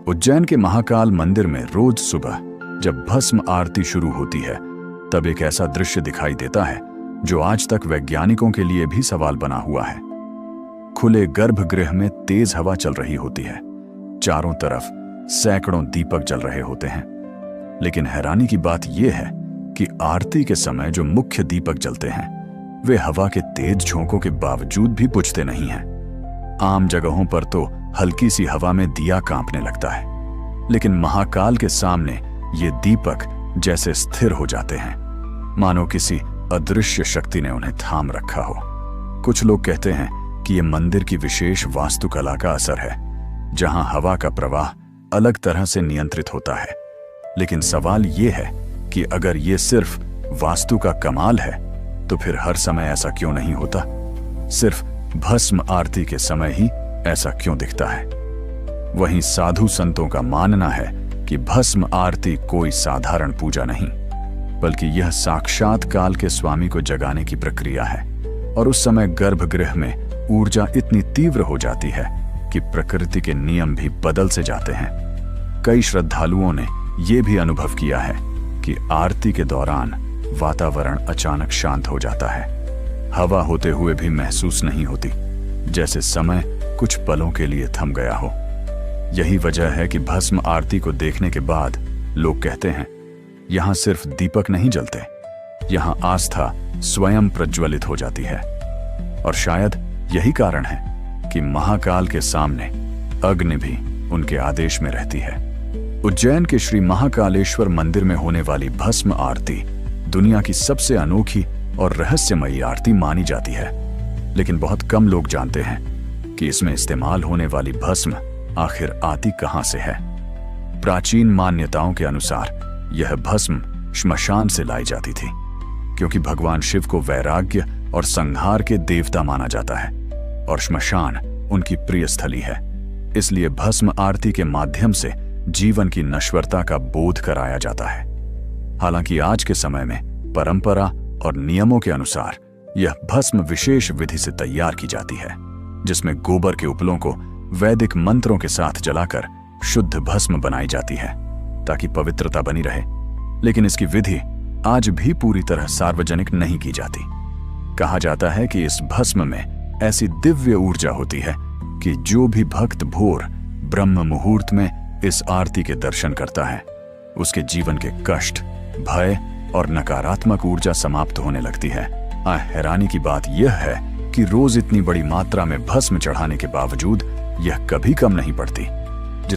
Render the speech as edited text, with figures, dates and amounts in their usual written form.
उज्जैन के महाकाल मंदिर में रोज सुबह जब भस्म आरती शुरू होती है तब एक ऐसा दृश्य दिखाई देता है जो आज तक वैज्ञानिकों के लिए भी सवाल बना हुआ है। खुले गर्भगृह में तेज हवा चल रही होती है, चारों तरफ सैकड़ों दीपक जल रहे होते हैं, लेकिन हैरानी की बात यह है कि आरती के समय जो मुख्य दीपक जलते हैं वे हवा के तेज झोंकों के बावजूद भी बुझते नहीं हैं। आम जगहों पर तो हल्की सी हवा में दिया कांपने लगता है, लेकिन महाकाल के सामने ये दीपक जैसे स्थिर हो जाते हैं, मानो किसी अदृश्य शक्ति ने उन्हें थाम रखा हो। कुछ लोग कहते हैं कि ये मंदिर की विशेष वास्तुकला का असर है, जहां हवा का प्रवाह अलग तरह से नियंत्रित होता है। लेकिन सवाल ये है कि अगर ये सिर्फ वास्तु का कमाल है तो फिर हर समय ऐसा क्यों नहीं होता? सिर्फ भस्म आरती के समय ही ऐसा क्यों दिखता है? वहीं साधु संतों का मानना है कि भस्म आरती कोई साधारण पूजा नहीं, बल्कि यह साक्षात काल के स्वामी को जगाने की प्रक्रिया है। और उस समय गर्भगृह में ऊर्जा इतनी तीव्र हो जाती है कि प्रकृति के नियम भी बदल से जाते हैं। कई श्रद्धालुओं ने यह भी अनुभव किया है कि आरती के दौरान वातावरण अचानक शांत हो जाता है, हवा होते हुए भी महसूस नहीं होती, जैसे समय कुछ पलों के लिए थम गया हो। यही वजह है कि भस्म आरती को देखने के बाद लोग कहते हैं, यहां सिर्फ दीपक नहीं जलते, यहां आस्था स्वयं प्रज्वलित हो जाती है। और शायद यही कारण है कि महाकाल के सामने अग्नि भी उनके आदेश में रहती है। उज्जैन के श्री महाकालेश्वर मंदिर में होने वाली भस्म आरती दुनिया की सबसे अनोखी और रहस्यमयी आरती मानी जाती है, लेकिन बहुत कम लोग जानते हैं कि इसमें इस्तेमाल होने वाली भस्म आखिर आती कहां से है। प्राचीन मान्यताओं के अनुसार यह भस्म श्मशान से लाई जाती थी, क्योंकि भगवान शिव को वैराग्य और संहार के देवता माना जाता है और श्मशान उनकी प्रिय स्थली है। इसलिए भस्म आरती के माध्यम से जीवन की नश्वरता का बोध कराया जाता है। हालांकि आज के समय में परंपरा और नियमों के अनुसार यह भस्म विशेष विधि से तैयार की जाती है, जिसमें गोबर के उपलों को वैदिक मंत्रों के साथ जलाकर शुद्ध भस्म बनाई जाती है ताकि पवित्रता बनी रहे। लेकिन इसकी विधि आज भी पूरी तरह सार्वजनिक नहीं की जाती। कहा जाता है कि इस भस्म में ऐसी दिव्य ऊर्जा होती है कि जो भी भक्त भोर ब्रह्म मुहूर्त में इस आरती के दर्शन करता है, उसके जीवन के कष्ट, भय और नकारात्मक ऊर्जा समाप्त होने लगती है। हैरानी की बात यह है कि रोज इतनी बड़ी मात्रा में भस्म चढ़ाने के बावजूद यह कभी कम नहीं पड़ती।